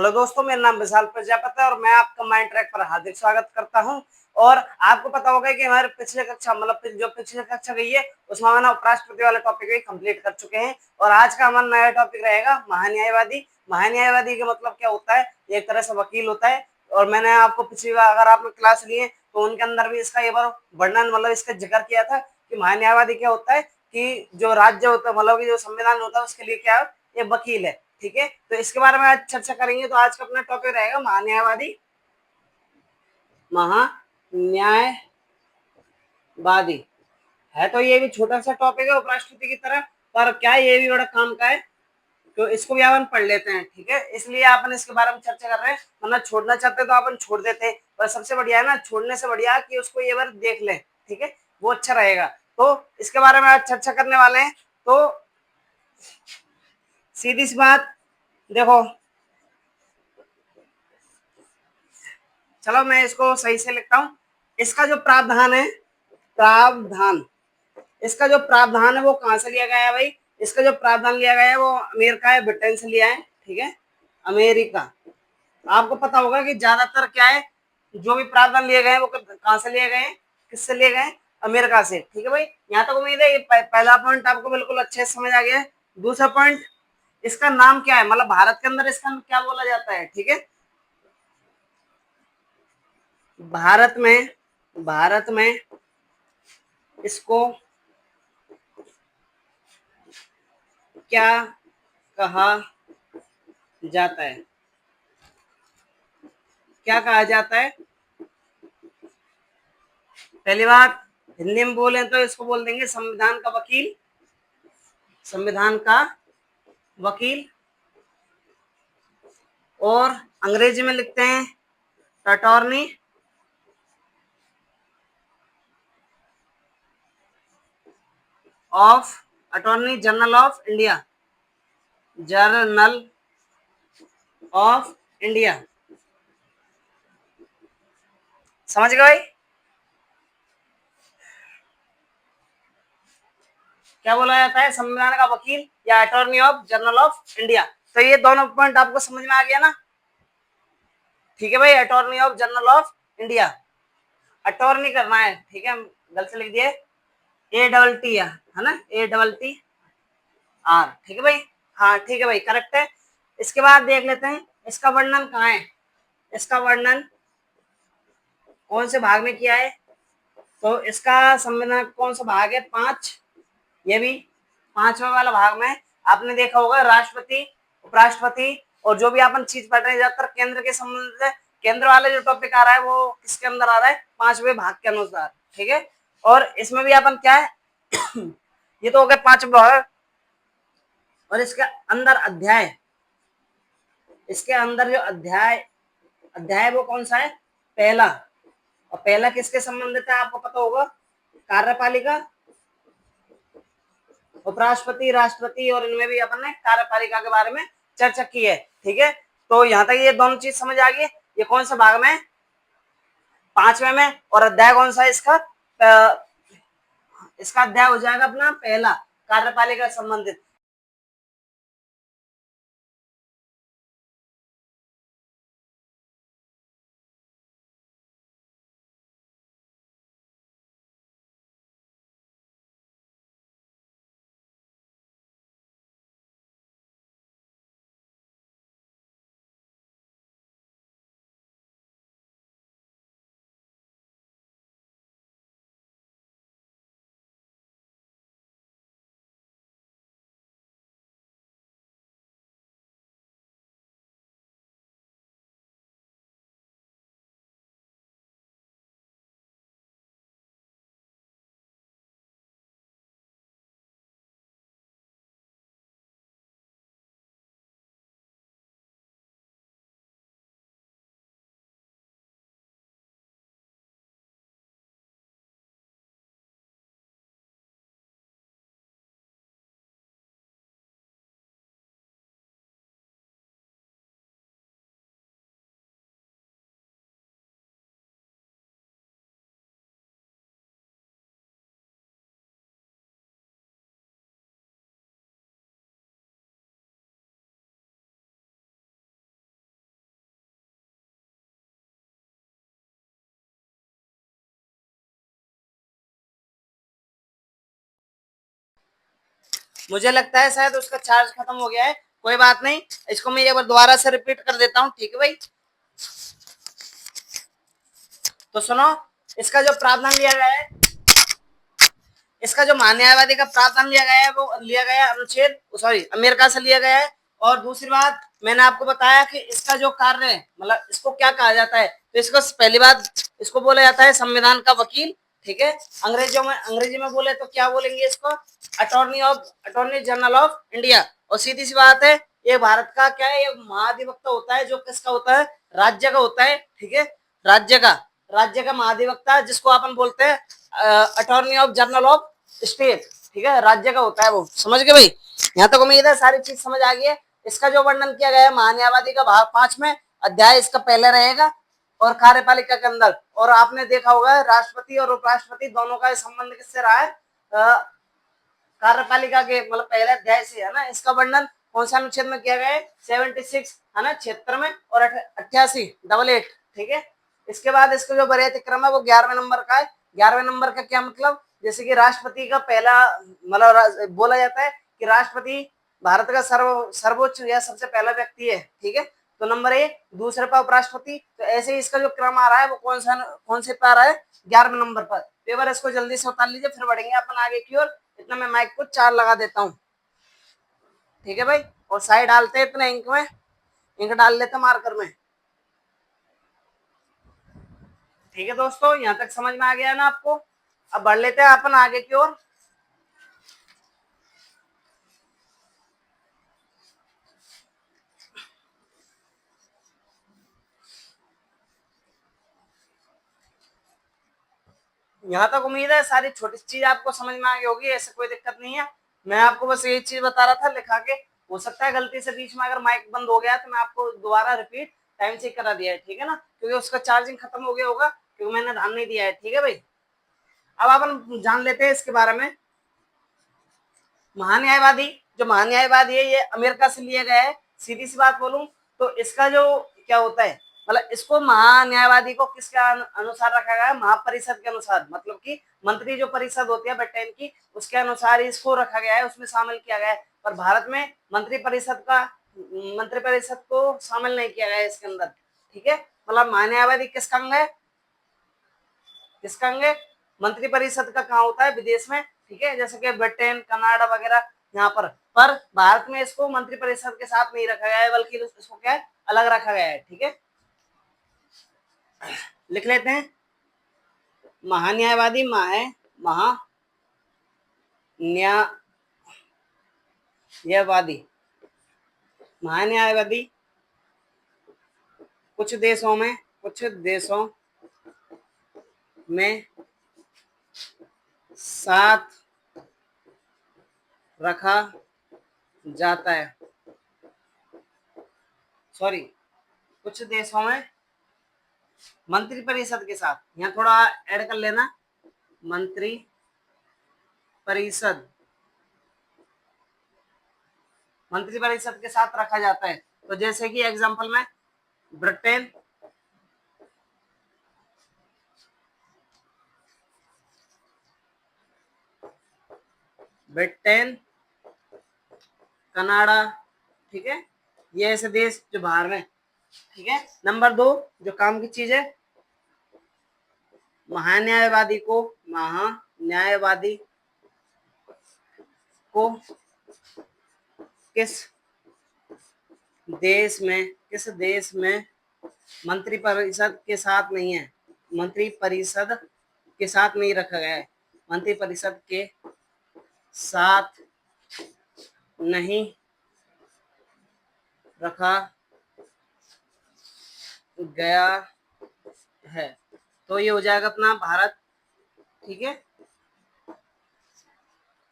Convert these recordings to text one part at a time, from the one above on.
Hello दोस्तों, मेरा नाम विशाल प्रजापति है और मैं आपका माइंड ट्रैक पर हार्दिक स्वागत करता हूं। और आपको पता होगा कि हमारे पिछले कक्षा मतलब जो पिछले कक्षा गई है उसमें हमने उपराष्ट्रपति वाला टॉपिक भी कंप्लीट कर चुके हैं। और आज का हमारा नया टॉपिक रहेगा महान्यायवादी। महान्यायवादी का मतलब क्या होता है? एक तरह से वकील होता है। और मैंने आपको पिछली बार अगर आपने क्लास लिए तो उनके अंदर भी इसका एक बार वर्णन मतलब इसका जिक्र किया था कि महान्यायवादी क्या होता है कि जो राज्य होता है मतलब जो संविधान होता है उसके लिए क्या है, ये वकील है। ठीक है, तो इसके बारे में आज चर्चा करेंगे। तो आज का अपना टॉपिक रहेगा महान्यायवादी। महान्यायवादी है तो ये भी छोटा सा टॉपिक है उपराष्ट्रपति की तरह, पर क्या ये भी बड़ा काम का है, तो इसको भी अपन पढ़ लेते हैं। ठीक है, इसलिए अपन इसके बारे में चर्चा कर रहे हैं। मतलब छोड़ना चाहते तो अपन छोड़ देते हैं, पर सबसे बढ़िया है ना, छोड़ने से बढ़िया कि उसको ये बार देख लें। ठीक है, वो अच्छा रहेगा। तो इसके बारे में आज चर्चा करने वाले हैं। तो सीधी सी बात देखो, चलो मैं इसको सही से लिखता हूं। इसका जो प्रावधान है, प्रावधान इसका जो प्रावधान है वो कहां से लिया गया है भाई? इसका जो प्रावधान लिया गया है वो अमेरिका है, ब्रिटेन से लिया है। ठीक है, अमेरिका। आपको पता होगा कि ज्यादातर क्या है, जो भी प्रावधान लिए गए हैं वो कहां से लिए गए हैं, किससे लिए गए? अमेरिका से। ठीक है भाई, यहाँ तक उम्मीद है ये पहला पॉइंट आपको बिल्कुल अच्छे से समझ आ गया है। दूसरा पॉइंट, इसका नाम क्या है, मतलब भारत के अंदर इसका क्या बोला जाता है? ठीक है, भारत में इसको क्या कहा जाता है? क्या कहा जाता है? पहली बात, हिंदी में बोले तो इसको बोल देंगे संविधान का वकील। संविधान का वकील। और अंग्रेजी में लिखते हैं attorney of attorney general of India. Journal of India. समझ गए भाई? क्या बोला जाता है? संविधान का वकील या attorney of general of India. तो ये दोनों पॉइंट आपको समझ में आ गया ना? ठीक है भाई, attorney of general of India. Attorney करना है, ठीक है, गलत से लिख दिए, ए डबल टी है ना, ए डबल टी आर। ठीक है भाई, हाँ ठीक है भाई, करेक्ट है। इसके बाद देख लेते हैं इसका वर्णन कहाँ है। इसका वर्णन कौन से भाग में किया है? तो इसका संविधान कौन सा भाग है? 5। ये भी 5वां वाला भाग में आपने देखा होगा राष्ट्रपति, उपराष्ट्रपति और जो भी अपन चीज पढ़ रहे हैं ज्यादातर केंद्र के संबंध से। केंद्र वाले जो टॉपिक आ रहा है वो किसके अंदर आ रहा है? 5वें भाग के अनुसार। ठीक है, और इसमें भी अपन क्या है ये तो हो गया 5 भाग। और इसके अंदर अध्याय, इसके अंदर जो अध्याय अध्याय वो कौन सा है? पहला। और पहला किसके संबंधित है आपको पता होगा? कार्यपालिका, उपराष्ट्रपति, राष्ट्रपति और इनमें भी अपन ने कार्यपालिका के बारे में चर्चा की है। ठीक है, तो यहाँ तक ये दोनों चीज समझ आ गई। ये कौन सा भाग में? 5वें में। और अध्याय कौन सा है इसका? इसका अध्याय हो जाएगा अपना पहला, कार्यपालिका संबंधित। मुझे लगता है शायद उसका चार्ज खत्म हो गया है, कोई बात नहीं, इसको मैं एक बार दोबारा से रिपीट कर देता हूँ, ठीक है भाई। तो सुनो, इसका जो प्रावधान लिया गया है, इसका जो न्यायवादी का प्रावधान लिया गया है वो लिया गया है अनुच्छेद, सॉरी, अमेरिका से लिया गया है। और दूसरी बात, मैंने आपको बताया कि इसका जो कार्य है, मतलब इसको क्या कहा जाता है, तो इसको पहली बात, इसको बोला जाता है संविधान का वकील, ठीक है। अंग्रेजी में बोले तो क्या बोलेंगे इसको, अटॉर्नी जनरल ऑफ इंडिया। और सीधी सी बात है, ये भारत का क्या है, ये महाधिवक्ता होता है, जो किसका होता है, राज्य का होता है, ठीक है, राज्य का महाधिवक्ता, जिसको अपन बोलते हैं attorney of general of state, ठीक है, राज्य का होता है वो। समझ गए भाई, यहाँ तक उम्मीद है सारी चीज समझ आ गई है। इसका जो वर्णन किया गया है महान्यायवादी का भाग 5 में, अध्याय इसका पहले रहेगा, और कार्यपालिका के अंदर, और आपने देखा होगा राष्ट्रपति और उपराष्ट्रपति दोनों का संबंध किससे रहा है, कार्यपालिका के मतलब पहले अध्याय से है ना। इसका वर्णन कौन सा अनुच्छेद में किया गया है, 76 है ना, 76 में, और 88 88, ठीक है। इसके बाद इसका जो वरीयता क्रम है वो 11वें नंबर का है। 11वें नंबर का क्या मतलब, जैसे कि राष्ट्रपति का पहला, मतलब बोला जाता है कि राष्ट्रपति भारत का सर्वोच्च या सबसे पहला व्यक्ति है, ठीक है। तो नंबर 1, दूसरे पर उपराष्ट्रपति। तो ऐसे ही इसका जो क्रम आ रहा है वो कौन से पे आ रहा है, 11वें नंबर पर। तो एक बार इसको जल्दी से उतार लीजिए, फिर बढ़ेंगे अपन आगे की ओर। इतना मैं माइक को 4 लगा देता हूँ, ठीक है भाई। और साइड डालते हैं इतने इंक में, इंक डाल लेते मार्कर में, ठीक है दोस्तों। यहाँ तक समझ में आ गया है ना आपको। अब बढ़ लेते हैं अपन आगे की ओर। यहाँ तक उम्मीद है सारी छोटी चीज आपको समझ में आ गई होगी, ऐसे कोई दिक्कत नहीं है। मैं आपको बस यही चीज बता रहा था लिखा के, हो सकता है गलती से बीच में अगर माइक बंद हो गया तो मैं आपको दोबारा रिपीट टाइम चेक करा दिया है, ठीक है ना, क्योंकि उसका चार्जिंग खत्म हो गया होगा, क्योंकि मैंने ध्यान नहीं दिया है, ठीक है भाई। अब अपन जान लेते हैं इसके बारे में। महान्यायवादी, जो महान्यायवादी है ये अमेरिका से लिया गया है। सीधी सी बात बोलूं तो इसका जो क्या होता है, मतलब इसको महान्यायवादी को किसके अनुसार रखा गया है, महापरिषद के अनुसार, मतलब कि मंत्री जो परिषद होती है ब्रिटेन की, उसके अनुसार इसको रखा गया है, उसमें शामिल किया गया है। पर भारत में मंत्री परिषद को शामिल नहीं किया गया है इसके अंदर, ठीक है। मतलब महान्यायवादी किसका अंग है, किसका अंग है, मंत्री परिषद का कहाँ होता है, विदेश में, ठीक है, जैसे कि ब्रिटेन, कनाडा वगैरह यहाँ पर भारत में इसको मंत्री परिषद के साथ नहीं रखा गया है, बल्कि इसको क्या है, अलग रखा गया है, ठीक है। लिख लेते हैं, महान्यायवादी महान्यायवादी महान्यायवादी कुछ देशों में साथ रखा जाता है, सॉरी, कुछ देशों में मंत्री परिषद के साथ, यहाँ थोड़ा ऐड कर लेना, मंत्री परिषद के साथ रखा जाता है। तो जैसे कि एग्जांपल में ब्रिटेन, कनाडा, ठीक है, ये ऐसे देश जो बाहर में, ठीक है। नंबर 2 जो काम की चीज है, महान्यायवादी को किस देश में मंत्री परिषद के साथ नहीं है, मंत्री परिषद के साथ नहीं रखा गया है, मंत्री परिषद के साथ नहीं रखा गया है, तो ये हो जाएगा अपना भारत, ठीक है।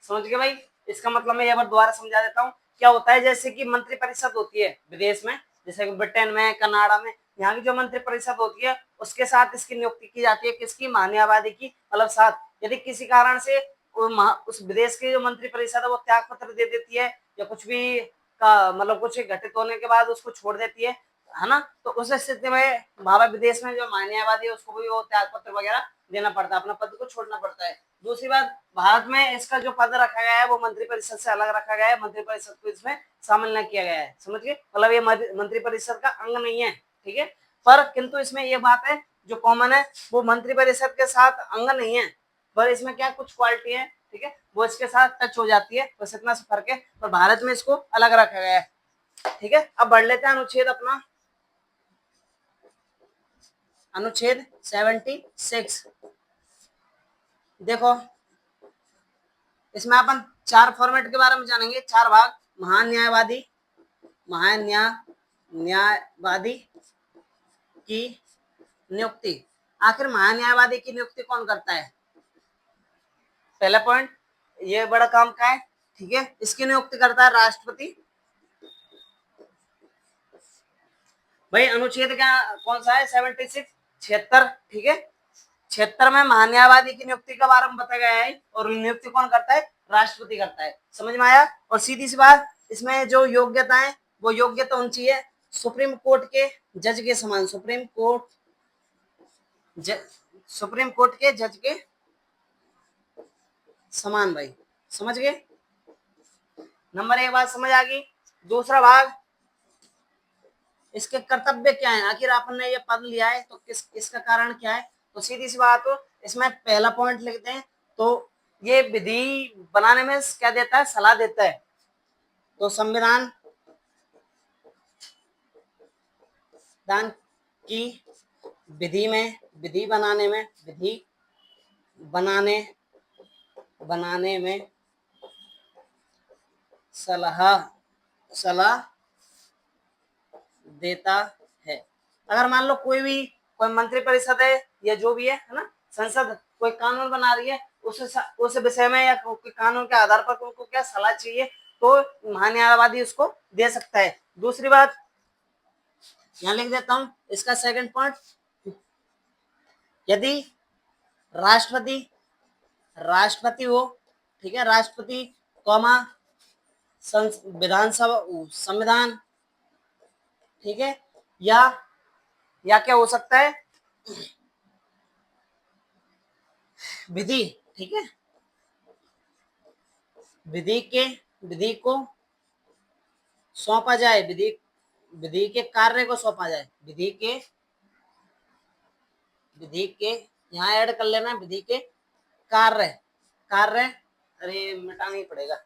समझ गए भाई, इसका मतलब मैं एक बार दोबारा समझा देता हूँ। क्या होता है, जैसे कि मंत्री परिषद होती है विदेश में, जैसे कि ब्रिटेन में, कनाडा में, यहाँ की जो मंत्री परिषद होती है उसके साथ इसकी नियुक्ति की जाती है, किसकी, महान्यायवादी की, मतलब साथ। यदि किसी कारण से उस विदेश की जो मंत्री परिषद है वो त्याग पत्र दे देती है, या कुछ भी का मतलब कुछ घटित होने के बाद उसको छोड़ देती है ना, तो उस स्थिति में भारत विदेश में जो महान्यायवादी है उसको भी वो त्याग पत्र वगैरह देना पड़ता है, अपना पद को छोड़ना पड़ता है। दूसरी बात, भारत में इसका जो पद रखा गया है वो मंत्रिपरिषद से अलग रखा गया है, मंत्रिपरिषद को इसमें शामिल न किया गया है, समझ गए, मतलब ये मंत्रिपरिषद का अंग नहीं है, ठीक है। पर किंतु इसमें ये बात है जो कॉमन है, वो मंत्रिपरिषद के साथ अंग नहीं है, पर इसमें क्या कुछ क्वालिटी है, ठीक है, वो इसके साथ टच हो जाती है, बस इतना सा फर्क है। पर भारत में इसको अलग रखा गया है, ठीक है। अब बढ़ लेते हैं अनुच्छेद अपना, अनुच्छेद 76। देखो इसमें अपन 4 फॉर्मेट के बारे में जानेंगे, 4 भाग। महान्यायवादी, न्यायवादी की नियुक्ति। आखिर महान्यायवादी की नियुक्ति कौन करता है? पहला पॉइंट, ये बड़ा काम का है, ठीक है। इसकी नियुक्ति करता है राष्ट्रपति। भाई अनुच्छेद क्या कौन सा है? 76, 76, ठीक है। 76 में महान्यायवादी की नियुक्ति का बारे में बताया गया है, और नियुक्ति कौन करता है? राष्ट्रपति करता है, समझ में आया। और सीधी सी बात, इसमें जो योग्यता है वो योग्यता होनी चाहिए सुप्रीम कोर्ट के जज के समान, सुप्रीम कोर्ट के जज के समान, भाई समझ गए। नंबर 1 बात समझ आ गई। दूसरा भाग, इसके कर्तव्य क्या है? आखिर आपने ये पद लिया है तो इसका कारण क्या है? तो सीधी सी बात हो, इसमें पहला पॉइंट लिखते हैं तो ये विधि बनाने में क्या देता है? सलाह देता है। तो संविधान की विधि बनाने में सलाह देता है। अगर मान लो कोई मंत्री परिषद है या जो भी है ना, संसद कोई कानून बना रही है, उस विषय में या कोई कानून के आधार पर उनको क्या सलाह चाहिए, तो महान्यायवादी उसको दे सकता है। दूसरी बात यहाँ लिख देता हूं, इसका सेकंड पॉइंट, यदि राष्ट्रपति हो, ठीक है, राष्ट्रपति कौमा विधानसभा संविधान, ठीक है, या क्या हो सकता है? विधि, ठीक है, विधि को सौंपा जाए, विधि के कार्य को सौंपा जाए, विधि के यहाँ ऐड कर लेना, विधि के कार्य, अरे मिटाना ही पड़ेगा,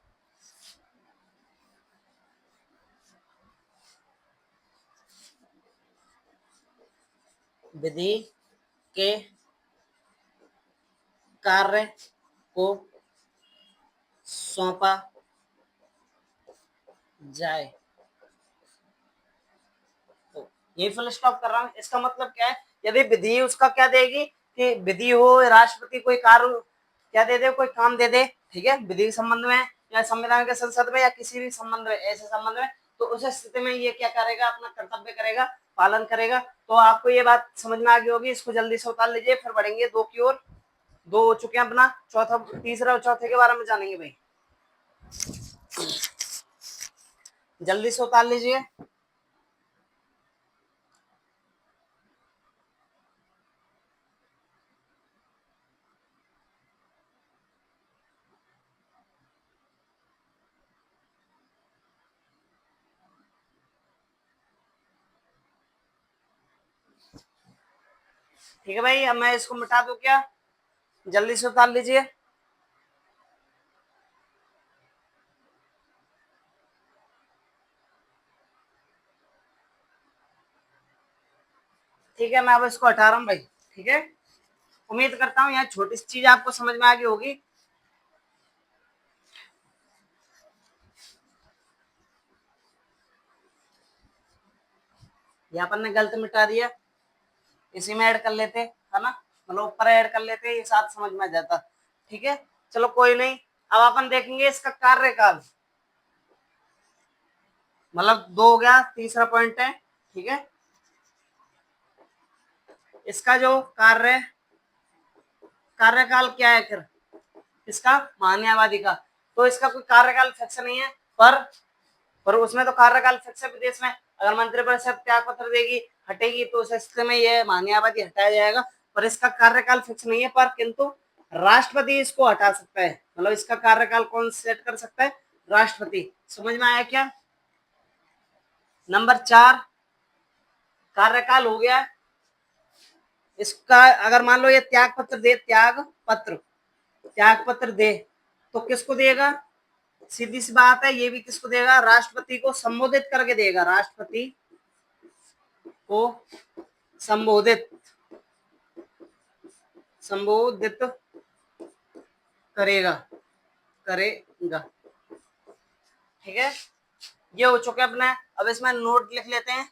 विधि के कार्य को सौंपा जाए। तो ये फुल स्टॉप कर रहा हूं। इसका मतलब क्या है? यदि विधि उसका क्या देगी कि विधि हो, राष्ट्रपति कोई कार्य क्या दे दे, कोई काम दे दे, ठीक है, विधि के संबंध में या संविधान के संसद में या किसी भी संबंध में, ऐसे संबंध में, तो उस स्थिति में ये क्या करेगा? अपना कर्तव्य करेगा, पालन करेगा। तो आपको ये बात समझ में आ गई होगी। इसको जल्दी से उतार लीजिए, फिर बढ़ेंगे 2 की ओर। 2 हो चुके हैं, अपना चौथा, तीसरा और चौथे के बारे में जानेंगे भाई, जल्दी से उतार लीजिए। ठीक है भाई, अब मैं इसको मिटा दूं क्या? जल्दी से उतार लीजिए। ठीक है, मैं अब इसको हटा रहा हूँ भाई, ठीक है। उम्मीद करता हूँ यहाँ छोटी सी चीज आपको समझ में आ गई होगी। यहाँ पर ने गलत मिटा दिया, इसी में ऐड कर लेते है ना, मतलब ऊपर ऐड कर लेते, ये साथ समझ में आ जाता, ठीक है। चलो कोई नहीं, अब अपन देखेंगे इसका कार्यकाल, मतलब 2 हो गया, तीसरा पॉइंट है, ठीक है। इसका जो कार्यकाल क्या है फिर इसका? महान्यायवादी का। तो इसका कोई कार्यकाल फिक्स नहीं है, पर उसमें तो कार्यकाल फिक्स है विदेश में। अगर मंत्रिपरिषद त्याग पत्र देगी, हटेगी, तो उस स्थिति में यह महान्यायवादी हटाया जाएगा। और इसका कार्यकाल फिक्स नहीं है, पर किंतु राष्ट्रपति इसको हटा सकता है। मतलब इसका कार्यकाल कौन सेट कर सकता है? राष्ट्रपति। समझ में आया क्या? नंबर 4 कार्यकाल हो गया। इसका अगर मान लो ये त्याग पत्र दे, त्याग पत्र दे तो किसको देगा? सीधी सी बात है, ये भी किसको देगा? राष्ट्रपति को संबोधित करके देगा। राष्ट्रपति को संबोधित करेगा। ठीक है, ये हो चुका है अपना। अब इसमें नोट लिख लेते हैं।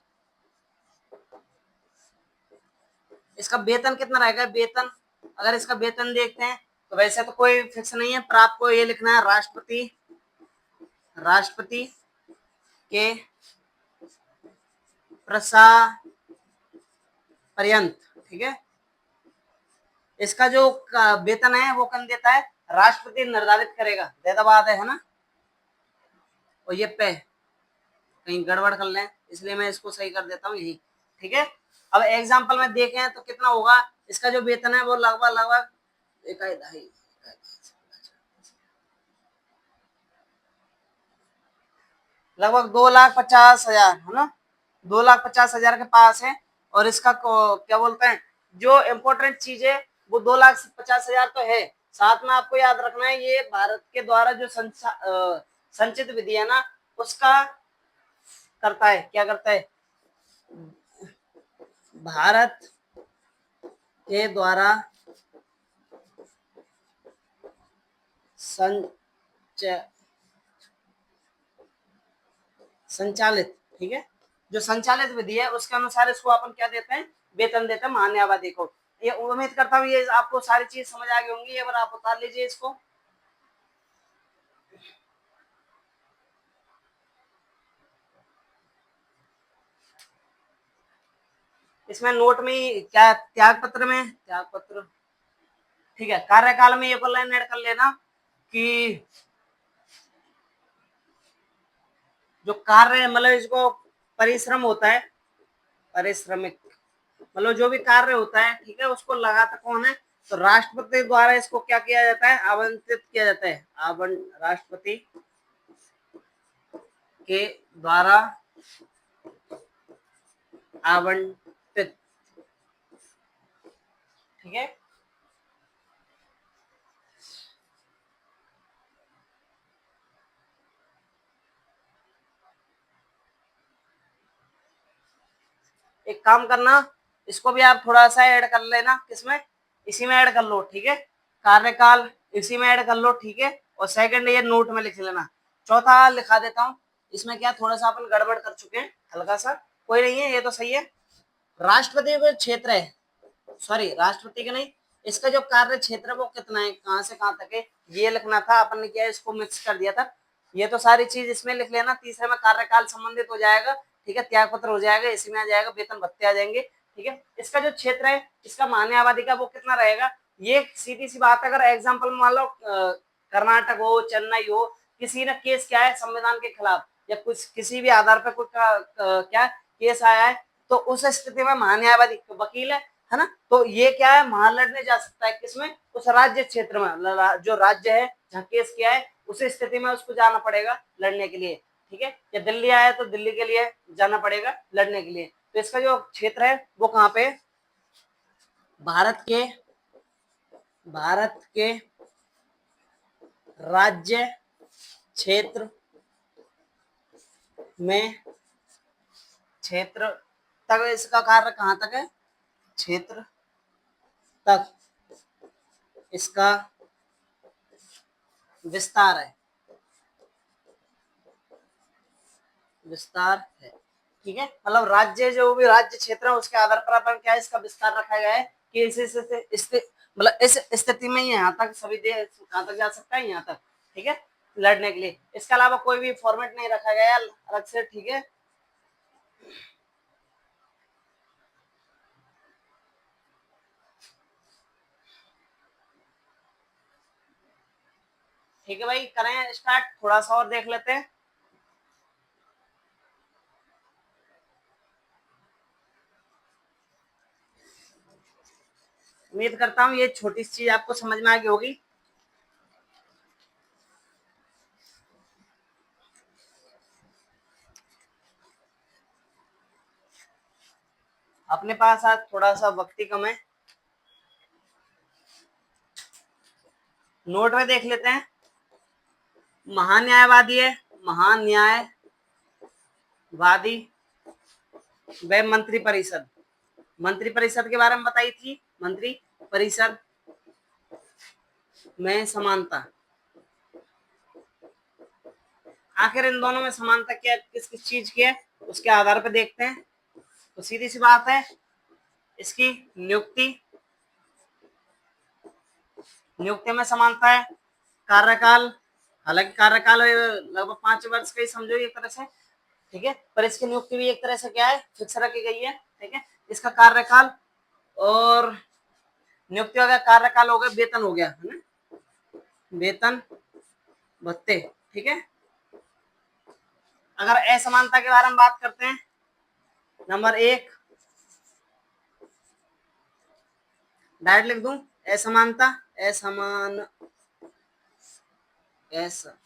इसका वेतन कितना रहेगा? वेतन, अगर इसका वेतन देखते हैं तो वैसे तो कोई फिक्स नहीं है, पर आपको ये लिखना है राष्ट्रपति के प्रसा पर्यंत। ठीक है, इसका जो वेतन है वो कौन देता है? राष्ट्रपति निर्धारित करेगा। ज्यादा बात है ना? और ये पे कहीं गड़बड़ कर लें, इसलिए मैं इसको सही कर देता हूँ यही। ठीक है, अब एग्जाम्पल में देखें तो कितना होगा? इसका जो वेतन है वो लगभग लगभग 2,50,000 है ना, 2,50,000 के पास है। और इसका क्या बोलते हैं, जो इम्पोर्टेंट चीज है वो 2,50,000 तो है। साथ में आपको याद रखना है, ये भारत के द्वारा जो संचित विधि है ना, उसका करता है। क्या करता है? भारत के द्वारा संचालित, ठीक है, जो संचालित विधि है उसके अनुसार इसको अपन क्या देते हैं? वेतन देते हैं मान्यवादी को। ये उम्मीद करता हूँ ये आपको सारी चीज समझ आ गई होंगी। अगर आप उतार लीजिए इसको। इसमें नोट में क्या, त्याग पत्र, ठीक है, कार्यकाल में एक लाइन ऐड कर लेना कि जो कार्य, मतलब इसको परिश्रम होता है, पारिश्रमिक, मतलब जो भी कार्य होता है, ठीक है, उसको लगाता कौन है? तो राष्ट्रपति द्वारा इसको क्या किया जाता है? आवंटित किया जाता है। राष्ट्रपति के द्वारा आवंटित। ठीक है, एक काम करना, इसको भी आप थोड़ा सा ऐड कर लेना। किसमें? इसी में ऐड कर लो। ठीक है, कार्यकाल इसी में ऐड कर लो। ठीक है, और सेकंड ये नोट में लिख लेना। चौथा लिखा देता हूँ। इसमें क्या थोड़ा सा अपन गड़बड़ कर चुके हैं, हल्का सा, कोई नहीं है, ये तो सही है। राष्ट्रपति का क्षेत्र है, सॉरी राष्ट्रपति का नहीं, इसका जो कार्य क्षेत्र है वो कितना है, कहाँ से कहाँ तक है, ये लिखना था। अपन ने क्या इसको मिक्स कर दिया था। ये तो सारी चीज इसमें लिख लेना। तीसरे में कार्यकाल संबंधित हो जाएगा। ठीक है, त्याग पत्र हो जाएगा, इसी में आ जाएगा, वेतन भत्ते आ जाएंगे। ठीक है, इसका जो क्षेत्र है, इसका मान्य आबादी का वो कितना रहेगा? ये सीधी सी बात है। अगर एग्जाम्पल मान लो कर्नाटक हो, चेन्नई हो, किसी ने केस क्या है संविधान के खिलाफ, या कुछ किसी भी आधार पर कोई क्या केस आया है, तो उस स्थिति में महान्यायवादी वकील है ना, तो ये क्या है, वहां लड़ने जा सकता है। किसमें? उस राज्य क्षेत्र में, जो राज्य है जहाँ केस किया है, उस स्थिति में उसको जाना पड़ेगा लड़ने के लिए। ठीक है, या दिल्ली आया तो दिल्ली के लिए जाना पड़ेगा लड़ने के लिए। तो इसका जो क्षेत्र है वो कहाँ पे? भारत के राज्य क्षेत्र में, क्षेत्र तक इसका कार्य कहाँ तक है? क्षेत्र तक इसका विस्तार है, ठीक है, मतलब राज्य, जो भी राज्य क्षेत्र है उसके आधार पर अपन क्या है, इसका विस्तार रखा गया है कि मतलब इस स्थिति में यहाँ तक सभी देश कहाँ तक जा सकता है, यहाँ तक। ठीक है, लड़ने के लिए। इसके अलावा कोई भी फॉर्मेट नहीं रखा गया है अलग से। ठीक है, ठीक है भाई, करें स्टार्ट, थोड़ा सा और देख लेते हैं। उम्मीद करता हूँ ये छोटी सी चीज आपको समझ में आ गई होगी। अपने पास आज थोड़ा सा वक्त ही कम है, नोट में देख लेते हैं। महान्यायवादी है, महान्यायवादी व मंत्री परिषद। मंत्री परिषद के बारे में बताई थी, मंत्री परिषद में समानता। आखिर इन दोनों में समानता क्या, किस किस चीज की है, उसके आधार पर देखते हैं। तो सीधी सी बात है, इसकी नियुक्ति, नियुक्ति में समानता है। कार्यकाल, हालांकि कार्यकाल लगभग 5 वर्ष का ही समझो एक तरह से, ठीक है, पर इसकी नियुक्ति भी एक तरह से क्या है, फिक्स रखी गई है, ठीक है। इसका कार्यकाल और नियुक्ति हो गया, कार्यकाल हो गया, वेतन हो गया, है ना, वेतन भत्ते, ठीक है। अगर असमानता के बारे में बात करते हैं, नंबर 1 डायरेक्ट लिख दूं, असमानता, असमान, ऐसा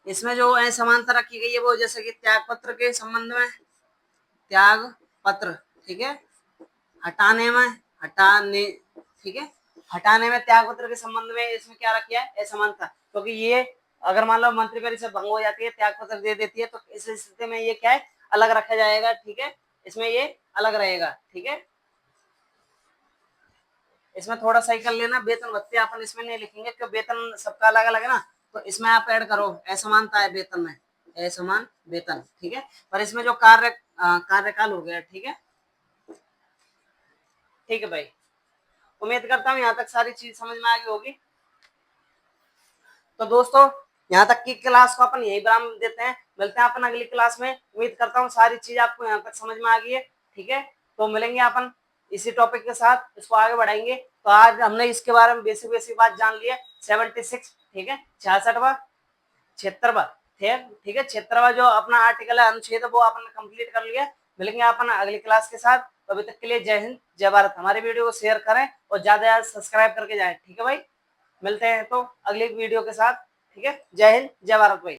इसमें जो असमानता रखी गई है वो जैसे कि त्याग पत्र के संबंध में, त्याग पत्र, ठीक है, हटाने में, हटाने, ठीक है, हटाने में त्याग पत्र के संबंध में इसमें क्या रखा है, असमानता। क्योंकि ये अगर मान लो मंत्री परिषद भंग हो जाती है, त्याग पत्र दे देती है, तो इस स्थिति में ये क्या है, अलग रखा जाएगा, ठीक है, इसमें ये अलग रहेगा, ठीक है। इसमें थोड़ा सही कर लेना, वेतन भत्ते अपन इसमें नहीं लिखेंगे क्योंकि वेतन सबका अलग अलग है ना, तो इसमें आप ऐड करो असमानता है वेतन में, असमान वेतन, ठीक है। पर इसमें जो कार्यकाल हो गया, ठीक है, ठीक है भाई। उम्मीद करता हूँ यहाँ तक सारी चीज समझ में आ गई होगी। तो दोस्तों यहाँ तक की क्लास को अपन यही विराम देते हैं, मिलते हैं अपन अगली क्लास में। उम्मीद करता हूँ सारी चीज आपको यहाँ तक समझ में आ गई है, ठीक है। तो मिलेंगे अपन इसी टॉपिक के साथ, इसको आगे बढ़ाएंगे। तो आज हमने इसके बारे में बेसिक बेसिक बात जान ली है। 76, ठीक है, 66वां, 76वां, ठीक है, 76वां जो अपना आर्टिकल है, अनुच्छेद, वो अपन कंप्लीट कर लिया। मिलेंगे अपन अगली क्लास के साथ। तो अभी तक के लिए जय हिंद जय भारत। हमारे वीडियो को शेयर करें और ज्यादा ज्यादा सब्सक्राइब करके जाएं, ठीक है भाई। मिलते हैं तो अगली वीडियो के साथ, ठीक है। जय हिंद जय भारत भाई।